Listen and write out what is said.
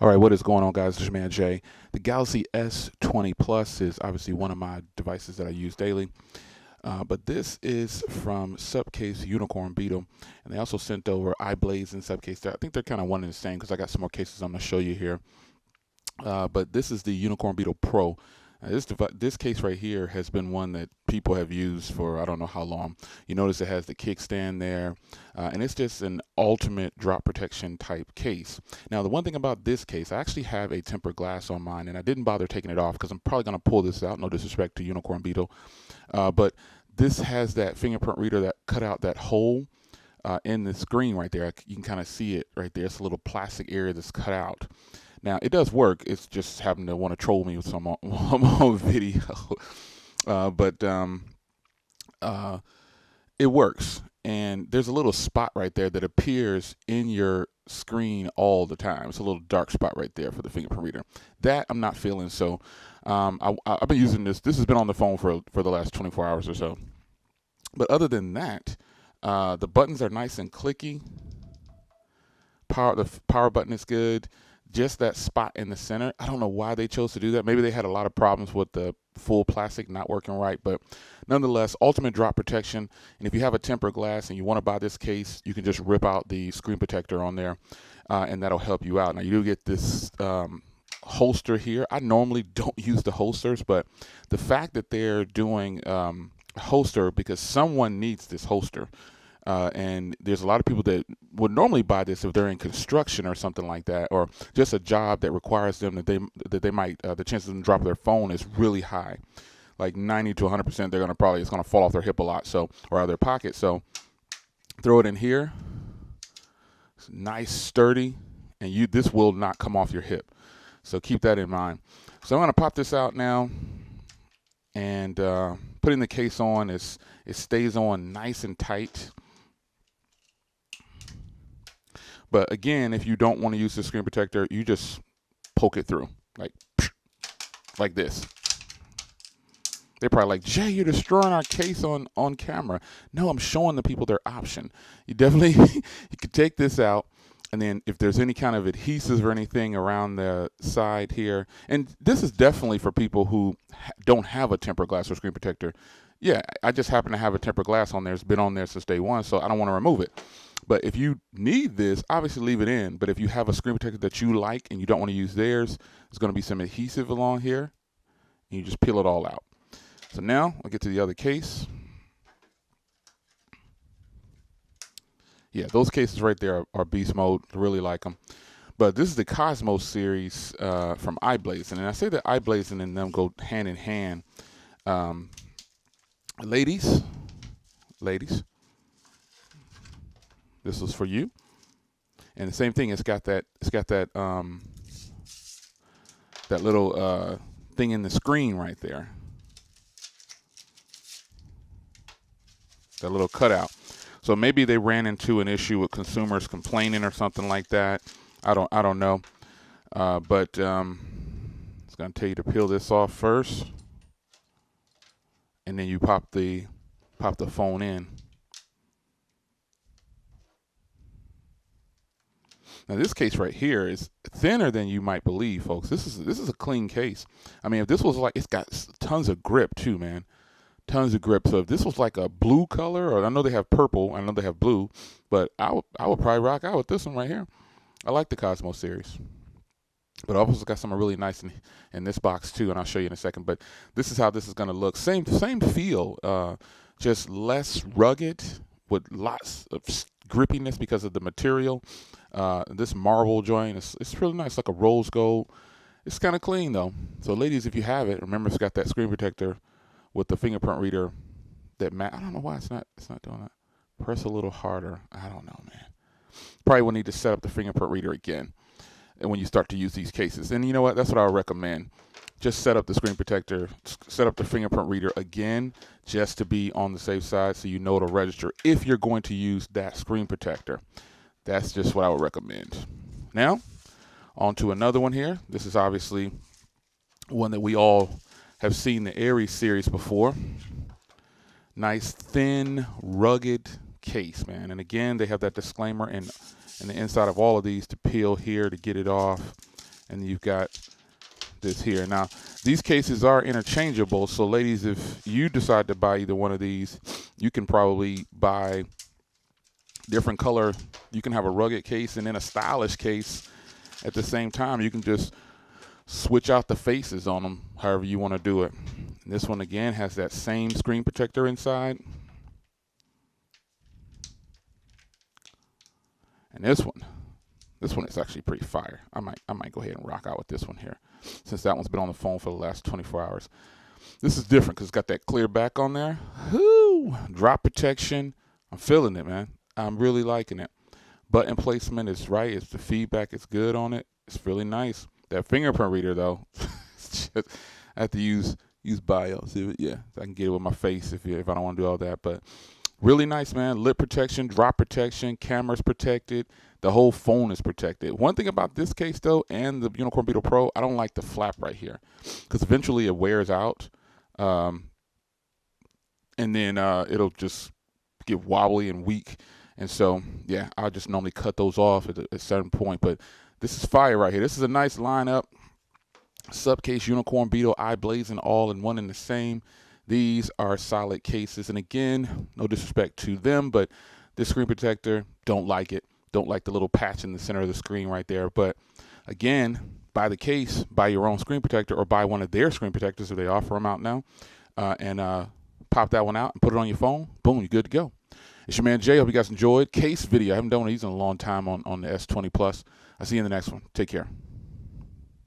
All right, what is going on, guys? This is your man Jay. The Galaxy S20 Plus is obviously one of my devices that I use daily. But this is from Subcase Unicorn Beetle, and they also sent over iBlaze and Subcase. I think they're kind of one and the same because I got some more cases I'm going to show you here. But this is the Unicorn Beetle Pro. This case right here has been one that people have used for I don't know how long. You notice it has the kickstand there, and it's just an ultimate drop protection type case. Now, the one thing about this case, I actually have a tempered glass on mine, and I didn't bother taking it off because I'm probably going to pull this out. No disrespect to Unicorn Beetle, but this has that fingerprint reader that cut out that hole in the screen right there. You can kind of see it right there. It's a little plastic area that's cut out. Now, it does work. It's just happened to want to troll me with some on video. But it works. And there's a little spot right there that appears in your screen all the time. It's a little dark spot right there for the fingerprint reader. That I'm not feeling. So I've been using this. This has been on the phone for the last 24 hours or so. But other than that, the buttons are nice and clicky. The power button is good. Just that spot in the center, I don't know why they chose to do that. Maybe they had a lot of problems with the full plastic not working right, but nonetheless, ultimate drop protection. And if you have a tempered glass and you want to buy this case, you can just rip out the screen protector on there, and that'll help you out. Now, you do get this holster here. I normally don't use the holsters, but the fact that they're doing a holster because someone needs this holster. And there's a lot of people that would normally buy this if they're in construction or something like that, or just a job that requires them that they might the chances of them dropping their phone is really high, like 90 to 100%. They're it's gonna fall off their hip a lot, so or out of their pocket. So throw it in here. It's nice, sturdy, and this will not come off your hip. So keep that in mind. So I'm gonna pop this out now and putting the case on. It stays on nice and tight. But again, if you don't want to use the screen protector, you just poke it through, like this. They're probably like, Jay, you're destroying our case on camera. No, I'm showing the people their option. You definitely, you could take this out, and then if there's any kind of adhesives or anything around the side here, and this is definitely for people who don't have a tempered glass or screen protector. Yeah, I just happen to have a tempered glass on there. It's been on there since day one, so I don't want to remove it. But if you need this, obviously leave it in. But if you have a screen protector that you like and you don't want to use theirs, there's going to be some adhesive along here. And you just peel it all out. So now I'll get to the other case. Yeah, those cases right there are beast mode. I really like them. But this is the Cosmos series from iBlaze. And I say that iBlaze and them go hand in hand. Ladies, this is for you. And the same thing, it's got that little thing in the screen right there. That little cutout. So maybe they ran into an issue with consumers complaining or something like that. I don't know. But it's gonna tell you to peel this off first. And then you pop the phone in. Now this case right here is thinner than you might believe, folks. This is a clean case. I mean, if this was like, it's got tons of grip too, man. Tons of grip. So if this was like a blue color, or I know they have purple, I know they have blue, but I would probably rock out with this one right here. I like the Cosmos series. But I've also got some really nice in this box too, and I'll show you in a second. But this is how this is going to look. Same feel, just less rugged with lots of grippiness because of the material. This marble joint, it's really nice, like a rose gold. It's kind of clean though. So ladies, if you have it, remember it's got that screen protector with the fingerprint reader. I don't know why it's not doing that. Press a little harder. I don't know, man. Probably will need to set up the fingerprint reader again. And when you start to use these cases, and you know what, that's what I would recommend. Just set up the screen protector, set up the fingerprint reader again, just to be on the safe side, so you know it'll register if you're going to use that screen protector. That's just what I would recommend. Now, on to another one here. This is obviously one that we all have seen, the Aries series before. Nice, thin, rugged case, man. And again, they have that disclaimer in the inside of all of these to peel here to get it off. and you've got this here. Now, these cases are interchangeable, so ladies, if you decide to buy either one of these, you can probably buy different color. You can have a rugged case and then a stylish case at the same time. You can just switch out the faces on them however you want to do it. This one again has that same screen protector inside, and this one is actually pretty fire. I might go ahead and rock out with this one here, since that one's been on the phone for the last 24 hours. This is different because it's got that clear back on there. Whoo! Drop protection. I'm feeling it, man. I'm really liking it. Button placement is right. The feedback is good on it. It's really nice. That fingerprint reader though, it's just, I have to use BIOS. Yeah, I can get it with my face if I don't want to do all that. But really nice, man. Lip protection, drop protection, camera's protected. The whole phone is protected. One thing about this case though, and the Unicorn Beetle Pro, I don't like the flap right here, because eventually it wears out, and then it'll just get wobbly and weak. And so, yeah, I'll just normally cut those off at a certain point. But this is fire right here. This is a nice lineup. Subcase, Unicorn Beetle, eye blazing, all in one and the same. These are solid cases. And again, no disrespect to them, but this screen protector, don't like it. Don't like the little patch in the center of the screen right there. But again, buy the case, buy your own screen protector, or buy one of their screen protectors if they offer them out now, and pop that one out and put it on your phone. Boom, you're good to go. It's your man Jay. Hope you guys enjoyed. Case video. I haven't done one of these in a long time on the S20 Plus. I'll see you in the next one. Take care.